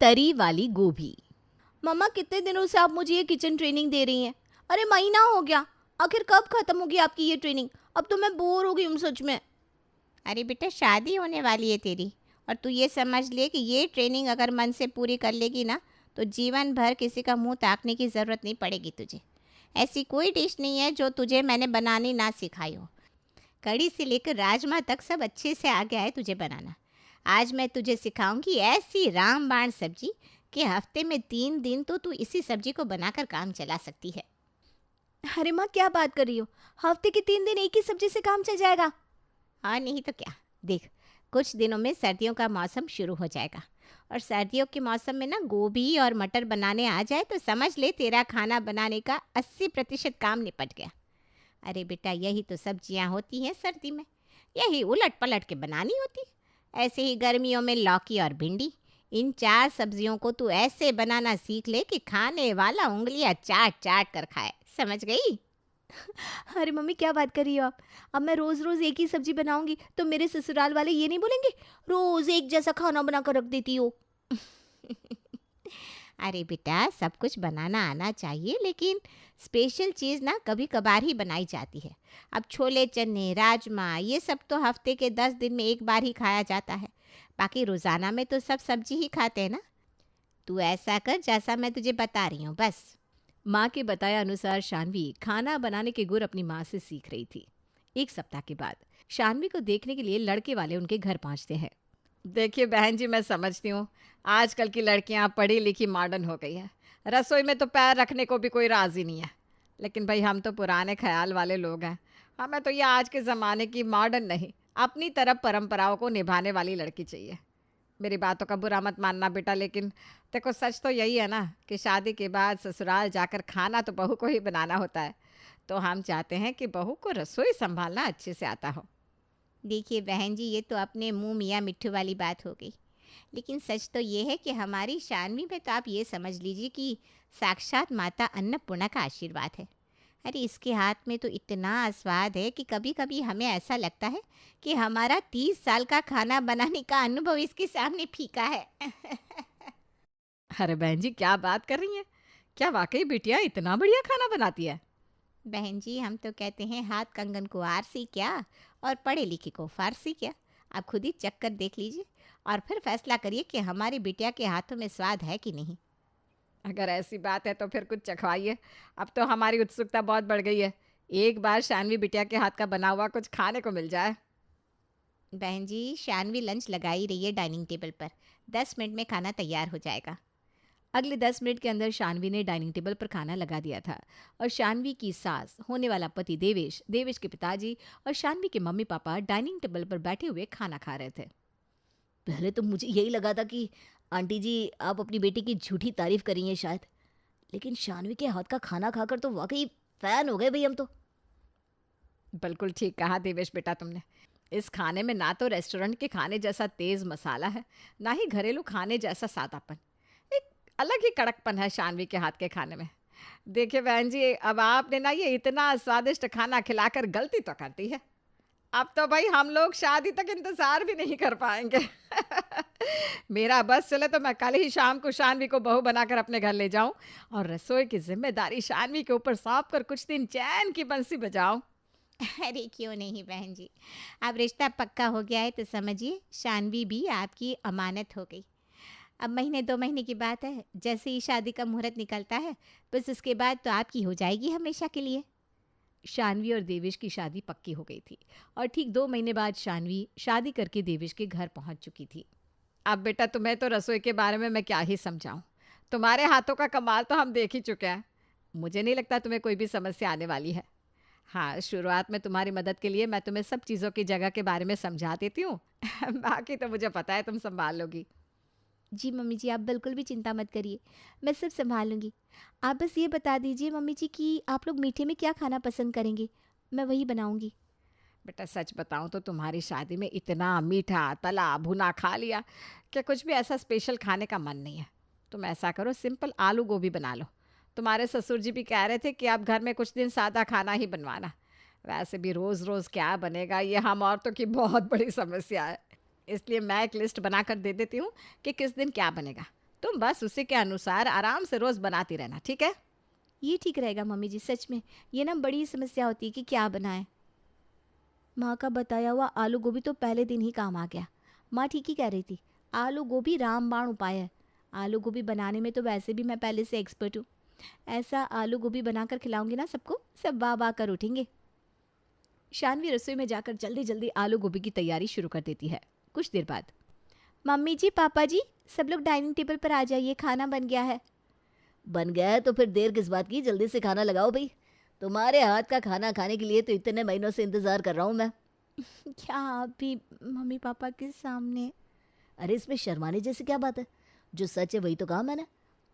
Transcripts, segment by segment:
तरी वाली गोभी। मम्मा कितने दिनों से आप मुझे ये किचन ट्रेनिंग दे रही हैं? अरे महीना हो गया। आखिर कब खत्म होगी आपकी ये ट्रेनिंग? अब तो मैं बोर हो गई हूँ सच में। अरे बेटा, शादी होने वाली है तेरी, और तू ये समझ ले कि ये ट्रेनिंग अगर मन से पूरी कर लेगी ना, तो जीवन भर किसी का मुंह ताकने की ज़रूरत नहीं पड़ेगी तुझे। ऐसी कोई डिश नहीं है जो तुझे मैंने बनानी ना सिखाई हो। कड़ी से लेकर राजमा तक सब अच्छे से आ गया है तुझे बनाना। आज मैं तुझे सिखाऊंगी ऐसी रामबाण सब्जी कि हफ्ते में 3 दिन तो तू इसी सब्जी को बनाकर काम चला सकती है। अरे माँ क्या बात कर रही हो? हफ्ते के 3 दिन एक ही सब्जी से काम चल जाएगा? और नहीं तो क्या। देख, कुछ दिनों में सर्दियों का मौसम शुरू हो जाएगा, और सर्दियों के मौसम में ना गोभी और मटर बनाने आ जाए तो समझ ले तेरा खाना बनाने का 80% काम निपट गया। अरे बेटा, यही तो सब्जियां होती हैं सर्दी में, यही उलट पलट के बनानी होती। ऐसे ही गर्मियों में लौकी और भिंडी, इन 4 सब्जियों को तू ऐसे बनाना सीख ले कि खाने वाला उंगलियां चाट चाट कर खाए। समझ गई? अरे मम्मी क्या बात कर रही हो आप? अब मैं रोज रोज एक ही सब्जी बनाऊंगी तो मेरे ससुराल वाले ये नहीं बोलेंगे रोज एक जैसा खाना बना कर रख देती हो? अरे बेटा, सब कुछ बनाना आना चाहिए, लेकिन स्पेशल चीज़ ना कभी कभार ही बनाई जाती है। अब छोले चने, राजमा, ये सब तो हफ्ते के 10 दिन में एक बार ही खाया जाता है। बाकी रोज़ाना में तो सब सब्जी ही खाते हैं ना। तू ऐसा कर जैसा मैं तुझे बता रही हूँ, बस। माँ के बताया अनुसार शानवी खाना बनाने के गुर अपनी माँ से सीख रही थी। एक सप्ताह के बाद शानवी को देखने के लिए लड़के वाले उनके घर पहुंचते हैं। देखिए बहन जी, मैं समझती हूँ आजकल की लड़कियाँ पढ़ी लिखी मॉडर्न हो गई है। रसोई में तो पैर रखने को भी कोई राज़ी नहीं है। लेकिन भाई, हम तो पुराने ख्याल वाले लोग हैं। हमें तो ये आज के ज़माने की मॉडर्न नहीं, अपनी तरफ परंपराओं को निभाने वाली लड़की चाहिए। मेरी बातों का बुरा मत मानना बेटा, लेकिन देखो सच तो यही है ना कि शादी के बाद ससुराल जाकर खाना तो बहू को ही बनाना होता है। तो हम चाहते हैं कि बहू को रसोई संभालना अच्छे से आता हो। देखिए बहन जी, ये तो अपने मुँह मियाँ मिट्ठू वाली बात हो गई। लेकिन सच तो ये है कि हमारी शानवी में तो आप ये समझ लीजिए कि साक्षात माता अन्नपूर्णा का आशीर्वाद है। अरे इसके हाथ में तो इतना स्वाद है कि कभी कभी हमें ऐसा लगता है कि हमारा 30 साल का खाना बनाने का अनुभव इसके सामने फीका है। अरे बहन जी, क्या बात कर रही हैं? क्या वाकई बिटिया इतना बढ़िया खाना बनाती है? बहन जी, हम तो कहते हैं हाथ कंगन को आरसी क्या, और पढ़े लिखे को फारसी क्या। आप खुद ही चक्कर देख लीजिए और फिर फैसला करिए कि हमारी बिटिया के हाथों में स्वाद है कि नहीं। अगर ऐसी बात है तो फिर कुछ चखवाइए। अब तो हमारी उत्सुकता बहुत बढ़ गई है। एक बार शानवी बिटिया के हाथ का बना हुआ कुछ खाने को मिल जाए। बहन जी, शानवी लंच लगाई रही है डाइनिंग टेबल पर। 10 मिनट में खाना तैयार हो जाएगा। अगले 10 मिनट के अंदर शानवी ने डाइनिंग टेबल पर खाना लगा दिया था और शानवी की सास, होने वाला पति देवेश, देवेश के पिताजी और शानवी के मम्मी पापा डाइनिंग टेबल पर बैठे हुए खाना खा रहे थे। पहले तो मुझे यही लगा था कि आंटी जी आप अपनी बेटी की झूठी तारीफ कर रही हैं शायद, लेकिन शानवी के हाथ का खाना खाकर तो वाकई फैन हो गए भाई हम तो। बिल्कुल ठीक कहा देवेश बेटा तुमने। इस खाने में ना तो रेस्टोरेंट के खाने जैसा तेज मसाला है, ना ही घरेलू खाने जैसा सादापन। एक अलग ही कड़कपन है शानवी के हाथ के खाने में। देखिए बहन जी, अब आपने ना ये इतना स्वादिष्ट खाना खिलाकर गलती तो कर दी है। अब तो भाई हम लोग शादी तक इंतजार भी नहीं कर पाएंगे। मेरा बस चले तो मैं कल ही शाम को शानवी को बहू बनाकर अपने घर ले जाऊं और रसोई की जिम्मेदारी शानवी के ऊपर सौंप कर कुछ दिन चैन की बंसी बजाऊं। अरे क्यों नहीं बहन जी, अब रिश्ता पक्का हो गया है तो समझिए शानवी भी आपकी अमानत हो गई। अब महीने 2 महीने की बात है, जैसे ही शादी का मुहूर्त निकलता है बस उसके बाद तो आपकी हो जाएगी हमेशा के लिए। शानवी और देवेश की शादी पक्की हो गई थी और ठीक 2 महीने बाद शानवी शादी करके देवेश के घर पहुंच चुकी थी। अब बेटा, तुम्हें तो रसोई के बारे में मैं क्या ही समझाऊं। तुम्हारे हाथों का कमाल तो हम देख ही चुके हैं। मुझे नहीं लगता तुम्हें कोई भी समस्या आने वाली है। हाँ, शुरुआत में तुम्हारी मदद के लिए मैं तुम्हें सब चीज़ों की जगह के बारे में समझा देती हूँ। बाकी तो मुझे पता है तुम संभाल लोगी। जी मम्मी जी, आप बिल्कुल भी चिंता मत करिए, मैं सब संभाल लूँगी। आप बस ये बता दीजिए मम्मी जी कि आप लोग मीठे में क्या खाना पसंद करेंगे, मैं वही बनाऊँगी। बेटा सच बताऊं तो तुम्हारी शादी में इतना मीठा तला भुना खा लिया कि कुछ भी ऐसा स्पेशल खाने का मन नहीं है। तुम ऐसा करो, सिंपल आलू गोभी बना लो। तुम्हारे ससुर जी भी कह रहे थे कि आप घर में कुछ दिन सादा खाना ही बनवाना। वैसे भी रोज़ रोज़ क्या बनेगा, ये हम औरतों की बहुत बड़ी समस्या है। इसलिए मैं एक लिस्ट बनाकर दे देती हूँ कि किस दिन क्या बनेगा। तुम बस उसी के अनुसार आराम से रोज बनाती रहना, ठीक है? ये ठीक रहेगा मम्मी जी, सच में ये ना बड़ी समस्या होती है कि क्या बनाएं। माँ का बताया हुआ आलू गोभी तो पहले दिन ही काम आ गया। माँ ठीक ही कह रही थी, आलू गोभी रामबाण उपाय है। आलू गोभी बनाने में तो वैसे भी मैं पहले से एक्सपर्ट हूँ। ऐसा आलू गोभी बनाकर खिलाऊंगी ना सबको, सब वाह वाह कर उठेंगे। शानवी रसोई में जाकर जल्दी जल्दी आलू गोभी की तैयारी शुरू कर देती है। कुछ देर बाद, मम्मी जी, पापा जी, सब लोग डाइनिंग टेबल पर आ जाइए, खाना बन गया है। बन गया है तो फिर देर किस बात की, जल्दी से खाना लगाओ भाई। तुम्हारे हाथ का खाना खाने के लिए तो इतने महीनों से इंतजार कर रहा हूँ मैं। क्या आप भी मम्मी पापा के सामने? अरे इसमें शर्माने जैसी क्या बात है, जो सच है वही तो कहा मैंने।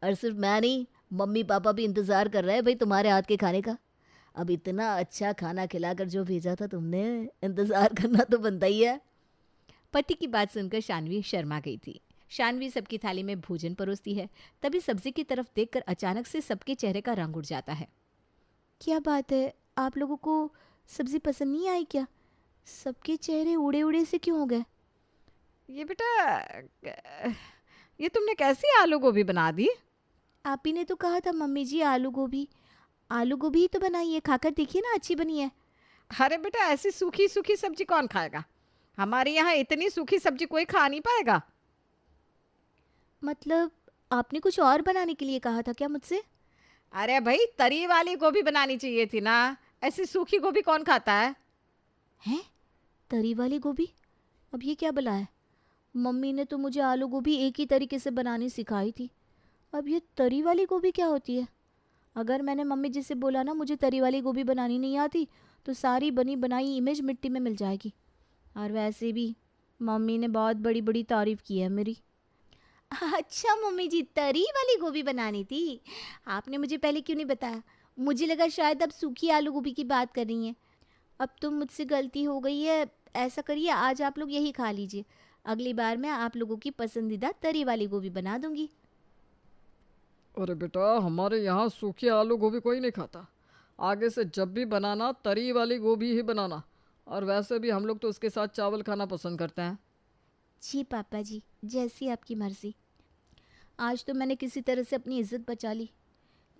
और सिर्फ मैं नहीं, मम्मी पापा भी इंतजार कर रहे हैं भाई तुम्हारे हाथ के खाने का। अब इतना अच्छा खाना खिलाकर जो भेजा था तुमने, इंतजार करना तो बनता ही है। पति की बात सुनकर शानवी शर्मा गई थी। शानवी सबकी थाली में भोजन परोसती है, तभी सब्जी की तरफ देखकर अचानक से सबके चेहरे का रंग उड़ जाता है। क्या बात है, आप लोगों को सब्जी पसंद नहीं आई क्या? सबके चेहरे उड़े उड़े से क्यों हो गए? ये बेटा, ये तुमने कैसी आलू गोभी बना दी? आप ही ने तो कहा था मम्मी जी, आलू गोभी। आलू गोभी ही तो बनाई है, खाकर देखिए ना, अच्छी बनी है। अरे बेटा, ऐसी सूखी सूखी सब्जी कौन खाएगा? हमारे यहाँ इतनी सूखी सब्जी कोई खा नहीं पाएगा। मतलब आपने कुछ और बनाने के लिए कहा था क्या मुझसे? अरे भाई, तरी वाली गोभी बनानी चाहिए थी ना, ऐसी सूखी गोभी कौन खाता है? हैं? तरी वाली गोभी? अब ये क्या बला है? मम्मी ने तो मुझे आलू गोभी एक ही तरीके से बनानी सिखाई थी, अब ये तरी वाली गोभी क्या होती है? अगर मैंने मम्मी जी से बोला ना मुझे तरी वाली गोभी बनानी नहीं आती, तो सारी बनी बनाई इमेज मिट्टी में मिल जाएगी। और वैसे भी मम्मी ने बहुत बड़ी बड़ी तारीफ की है मेरी। अच्छा मम्मी जी, तरी वाली गोभी बनानी थी? आपने मुझे पहले क्यों नहीं बताया? मुझे लगा शायद अब सूखी आलू गोभी की बात कर रही हैं। अब तो मुझसे गलती हो गई है। ऐसा करिए, आज आप लोग यही खा लीजिए, अगली बार मैं आप लोगों की पसंदीदा तरी वाली गोभी बना दूंगी। अरे बेटा, हमारे यहाँ सूखी आलू गोभी कोई नहीं खाता। आगे से जब भी बनाना तरी वाली गोभी ही बनाना। और वैसे भी हम लोग तो उसके साथ चावल खाना पसंद करते हैं। जी पापा जी, जैसी आपकी मर्जी। आज तो मैंने किसी तरह से अपनी इज्जत बचा ली,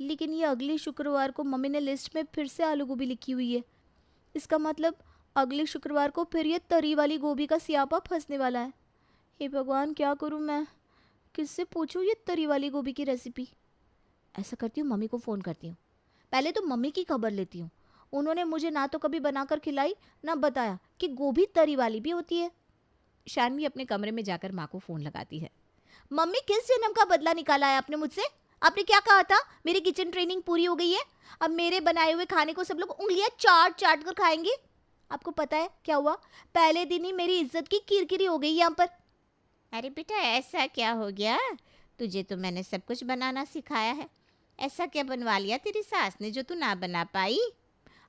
लेकिन ये अगले शुक्रवार को मम्मी ने लिस्ट में फिर से आलू गोभी लिखी हुई है। इसका मतलब अगले शुक्रवार को फिर ये तरी वाली गोभी का सियापा फंसने वाला है। हे भगवान, क्या करूँ मैं? किससे पूछूँ ये तरी वाली गोभी की रेसिपी? ऐसा करती हूँ, मम्मी को फ़ोन करती हूँ। पहले तो मम्मी की खबर लेती हूँ। उन्होंने मुझे ना तो कभी बनाकर खिलाई, ना बताया कि गोभी तरी वाली भी होती है। शानवी अपने कमरे में जाकर माँ को फ़ोन लगाती है। मम्मी, किस जन्म का बदला निकाला है आपने मुझसे? आपने क्या कहा था? मेरी किचन ट्रेनिंग पूरी हो गई है, अब मेरे बनाए हुए खाने को सब लोग उंगलियां चाट चाट कर खाएंगे। आपको पता है क्या हुआ? पहले दिन ही मेरी इज्जत की किरकिरी हो गई यहाँ पर। अरे बेटा, ऐसा क्या हो गया? तुझे तो मैंने सब कुछ बनाना सिखाया है। ऐसा क्या बनवा लिया तेरी सास ने जो तू ना बना पाई?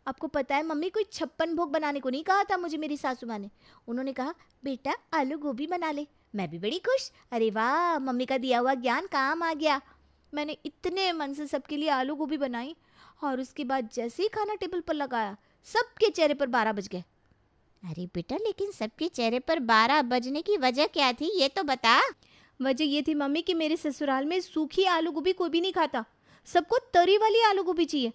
आपको पता है मम्मी, कोई 56 भोग बनाने को नहीं कहा था मुझे मेरी सासू माँ ने। उन्होंने कहा बेटा आलू गोभी बना ले। मैं भी बड़ी खुश, अरे वाह, मम्मी का दिया हुआ ज्ञान काम आ गया। मैंने इतने मन से सबके लिए आलू गोभी बनाई, और उसके बाद जैसे ही खाना टेबल पर लगाया, सबके चेहरे पर 12 बज गए। अरे बेटा, लेकिन सबके चेहरे पर 12 बजने की वजह क्या थी, ये तो बता। वजह ये थी मम्मी कि मेरे ससुराल में सूखी आलू गोभी कोई भी नहीं खाता, सबको तरी वाली आलू गोभी चाहिए।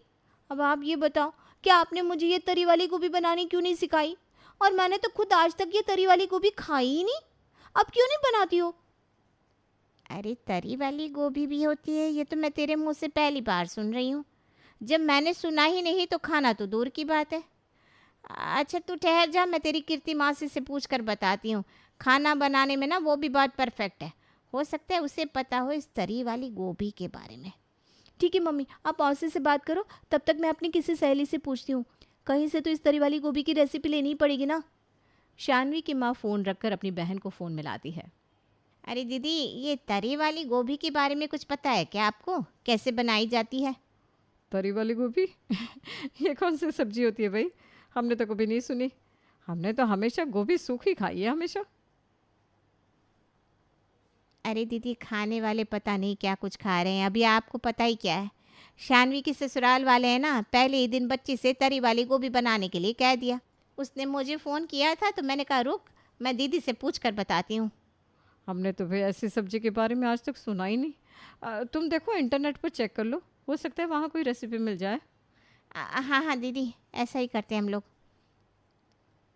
अब आप ये बताओ, क्या आपने मुझे ये तरी वाली गोभी बनानी क्यों नहीं सिखाई? और मैंने तो खुद आज तक ये तरी वाली गोभी खाई ही नहीं, अब क्यों नहीं बनाती हो? अरे तरी वाली गोभी भी होती है, ये तो मैं तेरे मुंह से पहली बार सुन रही हूँ। जब मैंने सुना ही नहीं तो खाना तो दूर की बात है। अच्छा तू ठहर जा, मैं तेरी कीर्ति मासी से पूछ कर बताती हूँ। खाना बनाने में ना वो भी बहुत परफेक्ट है, हो सकता है उसे पता हो इस तरी वाली गोभी के बारे में। ठीक है मम्मी, आप मौसी से बात करो, तब तक मैं अपनी किसी सहेली से पूछती हूँ। कहीं से तो इस तरी वाली गोभी की रेसिपी लेनी ही पड़ेगी ना। शानवी की माँ फ़ोन रखकर अपनी बहन को फ़ोन मिलाती है। अरे दीदी, ये तरी वाली गोभी के बारे में कुछ पता है क्या आपको? कैसे बनाई जाती है? तरी वाली गोभी? ये कौन सी सब्जी होती है भाई? हमने तो कभी नहीं सुनी। हमने तो हमेशा गोभी सूखी खाई है, हमेशा। अरे दीदी, खाने वाले पता नहीं क्या कुछ खा रहे हैं, अभी आपको पता ही क्या है। शानवी के ससुराल वाले हैं ना, पहले ही दिन बच्ची से तरी वाली गोभी बनाने के लिए कह दिया। उसने मुझे फ़ोन किया था तो मैंने कहा रुक, मैं दीदी से पूछ कर बताती हूँ। हमने तो भाई ऐसी सब्जी के बारे में आज तक सुना ही नहीं। तुम देखो इंटरनेट पर चेक कर लो, हो सकता है वहाँ कोई रेसिपी मिल जाए। हाँ हाँ दीदी, ऐसा ही करते हैं हम लोग।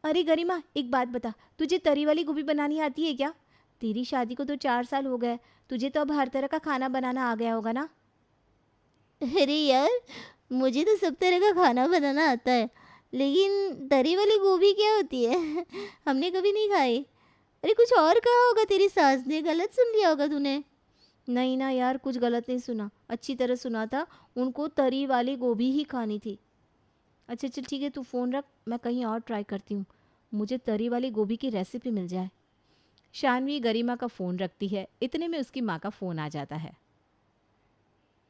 अरे गरिमा, एक बात बता, तुझे तरी वाली गोभी बनानी आती है क्या? तेरी शादी को तो 4 साल हो गए, तुझे तो अब हर तरह का खाना बनाना आ गया होगा ना? अरे यार, मुझे तो सब तरह का खाना बनाना आता है, लेकिन तरी वाली गोभी क्या होती है? हमने कभी नहीं खाई। अरे कुछ और कहा होगा तेरी सास ने, गलत सुन लिया होगा तूने। नहीं ना यार, कुछ गलत नहीं सुना, अच्छी तरह सुना था। उनको तरी वाली गोभी ही खानी थी। अच्छा चल ठीक है, तू फ़ोन रख, मैं कहीं और ट्राई करती हूँ, मुझे तरी वाली गोभी की रेसिपी मिल जाए। शानवी गरिमा का फ़ोन रखती है, इतने में उसकी माँ का फ़ोन आ जाता है।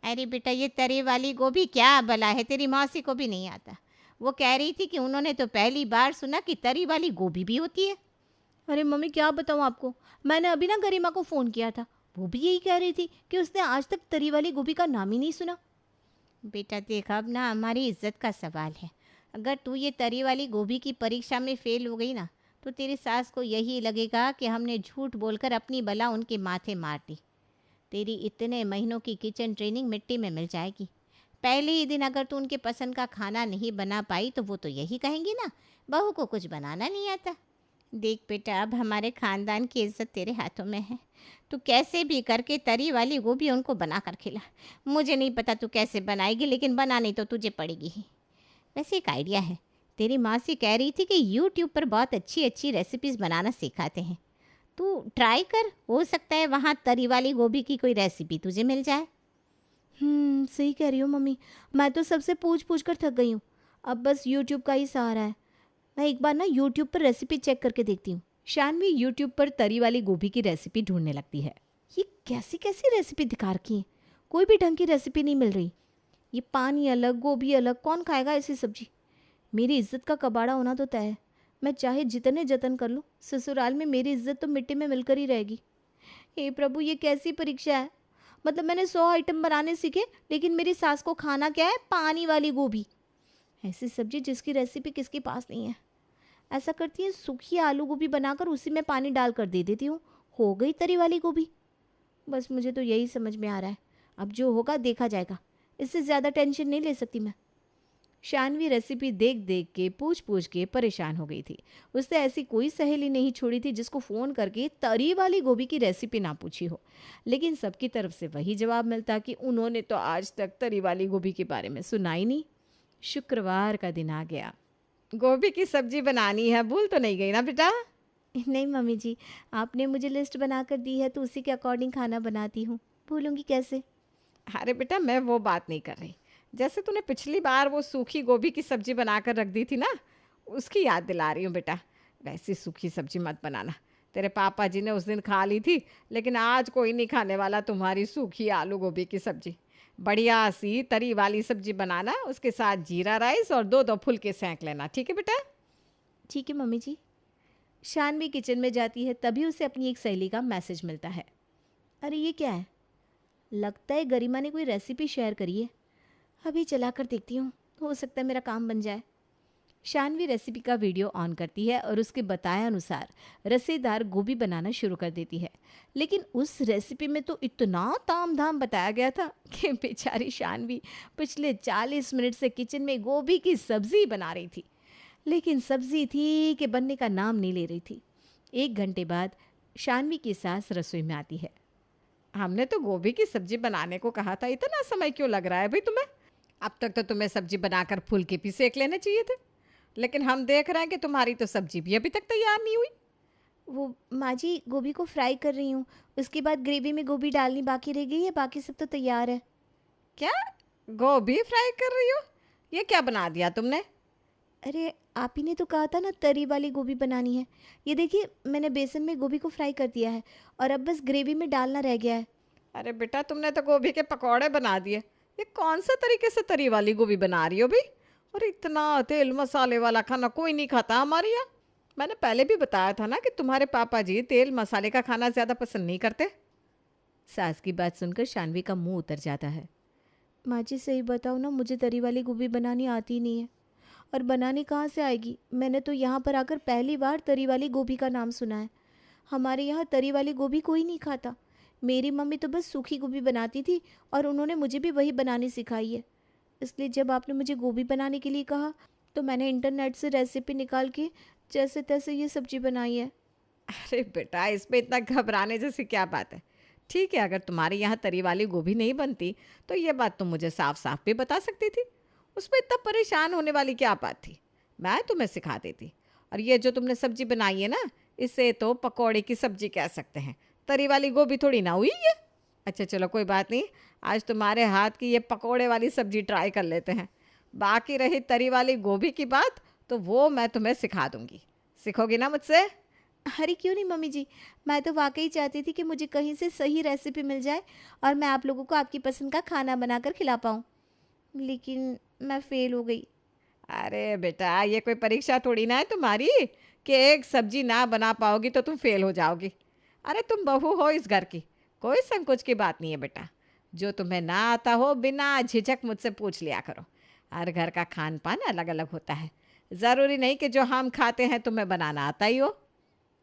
अरे बेटा, ये तरी वाली गोभी क्या भला है, तेरी मौसी को भी नहीं आता। वो कह रही थी कि उन्होंने तो पहली बार सुना कि तरी वाली गोभी भी होती है। अरे मम्मी क्या बताऊँ आपको, मैंने अभी ना गरिमा को फ़ोन किया था, वो भी यही कह रही थी कि उसने आज तक तरी वाली गोभी का नाम ही नहीं सुना। बेटा देख, अब ना हमारी इज्जत का सवाल है। अगर तू ये तरी वाली गोभी की परीक्षा में फेल हो गई ना, तो तेरी सास को यही लगेगा कि हमने झूठ बोलकर अपनी बला उनके माथे मार दी। तेरी इतने महीनों की किचन ट्रेनिंग मिट्टी में मिल जाएगी। पहले ही दिन अगर तू उनके पसंद का खाना नहीं बना पाई तो वो तो यही कहेंगी ना, बहू को कुछ बनाना नहीं आता। देख बेटा, अब हमारे खानदान की इज्जत तेरे हाथों में है। तू कैसे भी करके तरी वाली गोभी उनको बना कर खिला। मुझे नहीं पता तू कैसे बनाएगी, लेकिन बनानी तो तुझे पड़ेगी ही। वैसे एक आइडिया है, तेरी मासी कह रही थी कि यूट्यूब पर बहुत अच्छी अच्छी रेसिपीज़ बनाना सिखाते हैं। तू ट्राई कर, हो सकता है वहाँ तरी वाली गोभी की कोई रेसिपी तुझे मिल जाए। सही कह रही हो मम्मी, मैं तो सबसे पूछ पूछ कर थक गई हूँ, अब बस यूट्यूब का ही सहारा है। मैं एक बार ना यूट्यूब पर रेसिपी चेक करके देखती हूँ। शानवी यूट्यूब पर तरी वाली गोभी की रेसिपी ढूंढने लगती है। ये कैसी कैसी रेसिपी दिखा रखी है, कोई भी ढंग की रेसिपी नहीं मिल रही। ये पानी अलग गोभी अलग, कौन खाएगा ऐसी सब्जी? मेरी इज्जत का कबाड़ा होना तो तय है। मैं चाहे जितने जतन कर लूँ, ससुराल में मेरी इज्जत तो मिट्टी में मिलकर ही रहेगी। हे प्रभु, ये कैसी परीक्षा है? मतलब मैंने 100 आइटम बनाने सीखे, लेकिन मेरी सास को खाना क्या है? पानी वाली गोभी। ऐसी सब्जी जिसकी रेसिपी किसके पास नहीं है। ऐसा करती है, सूखी आलू गोभी बनाकर उसी में पानी डालकर दे देती हूँ, हो गई तरी वाली गोभी। बस मुझे तो यही समझ में आ रहा है, अब जो होगा देखा जाएगा, इससे ज़्यादा टेंशन नहीं ले सकती मैं। शानवी रेसिपी देख देख के पूछ पूछ के परेशान हो गई थी। उसने ऐसी कोई सहेली नहीं छोड़ी थी जिसको फ़ोन करके तरी वाली गोभी की रेसिपी ना पूछी हो, लेकिन सबकी तरफ से वही जवाब मिलता कि उन्होंने तो आज तक तरी वाली गोभी के बारे में सुना ही नहीं। शुक्रवार का दिन आ गया। गोभी की सब्जी बनानी है, भूल तो नहीं गई ना बेटा? नहीं मम्मी जी, आपने मुझे लिस्ट बनाकर दी है तो उसी के अकॉर्डिंग खाना बनाती हूँ, भूलूंगी कैसे? अरे बेटा, मैं वो बात नहीं कर रही। जैसे तूने पिछली बार वो सूखी गोभी की सब्जी बनाकर रख दी थी ना, उसकी याद दिला रही हूँ बेटा। वैसी सूखी सब्जी मत बनाना, तेरे पापा जी ने उस दिन खा ली थी, लेकिन आज कोई नहीं खाने वाला तुम्हारी सूखी आलू गोभी की सब्जी। बढ़िया सी तरी वाली सब्जी बनाना, उसके साथ जीरा राइस और 2-2 फुलके सेंक लेना, ठीक है बेटा? ठीक है मम्मी जी। शानवी किचन में जाती है, तभी उसे अपनी एक सहेली का मैसेज मिलता है। अरे ये क्या है? लगता है गरिमा ने कोई रेसिपी शेयर करी है, अभी चलाकर देखती हूँ, हो सकता है मेरा काम बन जाए। शानवी रेसिपी का वीडियो ऑन करती है और उसके बताए अनुसार रसेदार गोभी बनाना शुरू कर देती है। लेकिन उस रेसिपी में तो इतना ताम झाम बताया गया था कि बेचारी शानवी पिछले 40 मिनट से किचन में गोभी की सब्जी बना रही थी, लेकिन सब्जी थी कि बनने का नाम नहीं ले रही थी। 1 घंटे बाद शानवी की सास रसोई में आती है। हमने तो गोभी की सब्जी बनाने को कहा था, इतना समय क्यों लग रहा है भाई तुम्हें? अब तक तो तुम्हें सब्जी बनाकर फुलके भी सेक लेने चाहिए थे, लेकिन हम देख रहे हैं कि तुम्हारी तो सब्जी भी अभी तक तैयार नहीं हुई। वो माँ जी, गोभी को फ्राई कर रही हूँ, उसके बाद ग्रेवी में गोभी डालनी बाकी रह गई है, बाकी सब तो तैयार है। क्या गोभी फ्राई कर रही हो? ये क्या बना दिया तुमने? अरे आप ही ने तो कहा था ना तरी वाली गोभी बनानी है। ये देखिए, मैंने बेसन में गोभी को फ्राई कर दिया है और अब बस ग्रेवी में डालना रह गया है। अरे बेटा, तुमने तो गोभी के पकौड़े बना दिए। ये कौन सा तरीके से तरी वाली गोभी बना रही हो भाई? और इतना तेल मसाले वाला खाना कोई नहीं खाता हमारे यहाँ। मैंने पहले भी बताया था ना कि तुम्हारे पापा जी तेल मसाले का खाना ज़्यादा पसंद नहीं करते। सास की बात सुनकर शानवी का मुंह उतर जाता है। माँ जी सही बताओ ना, मुझे तरी वाली गोभी बनानी आती नहीं है, और बनानी कहाँ से आएगी? मैंने तो यहाँ पर आकर पहली बार तरी वाली गोभी का नाम सुना है। हमारे यहाँ तरी वाली गोभी कोई नहीं खाता। मेरी मम्मी तो बस सूखी गोभी बनाती थी और उन्होंने मुझे भी वही बनानी सिखाई है। इसलिए जब आपने मुझे गोभी बनाने के लिए कहा तो मैंने इंटरनेट से रेसिपी निकाल के जैसे तैसे ये सब्जी बनाई है। अरे बेटा, इसमें इतना घबराने जैसी क्या बात है। ठीक है, अगर तुम्हारे यहाँ तरी वाली गोभी नहीं बनती तो ये बात तुम मुझे साफ साफ भी बता सकती थी। उसमें इतना परेशान होने वाली क्या बात थी, मैं तुम्हें सिखा देती। और ये जो तुमने सब्जी बनाई है ना, इसे तो पकौड़े की सब्जी कह सकते हैं, तरी वाली गोभी थोड़ी ना हुई है। अच्छा चलो कोई बात नहीं, आज तुम्हारे हाथ की ये पकौड़े वाली सब्जी ट्राई कर लेते हैं। बाकी रही तरी वाली गोभी की बात, तो वो मैं तुम्हें सिखा दूंगी। सीखोगी ना मुझसे? अरे क्यों नहीं मम्मी जी, मैं तो वाकई चाहती थी कि मुझे कहीं से सही रेसिपी मिल जाए और मैं आप लोगों को आपकी पसंद का खाना बनाकर खिला पाऊँ, लेकिन मैं फ़ेल हो गई। अरे बेटा, ये कोई परीक्षा थोड़ी ना है तुम्हारी कि एक सब्जी ना बना पाओगी तो तुम फेल हो जाओगी। अरे तुम बहू हो इस घर की, कोई संकोच की बात नहीं है बेटा। जो तुम्हें ना आता हो बिना झिझक मुझसे पूछ लिया करो। हर घर का खान पान अलग अलग होता है, ज़रूरी नहीं कि जो हम खाते हैं तुम्हें बनाना आता ही हो।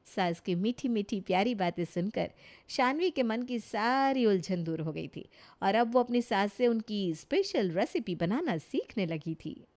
सास की मीठी मीठी प्यारी बातें सुनकर शानवी के मन की सारी उलझन दूर हो गई थी और अब वो अपनी सास से उनकी स्पेशल रेसिपी बनाना सीखने लगी थी।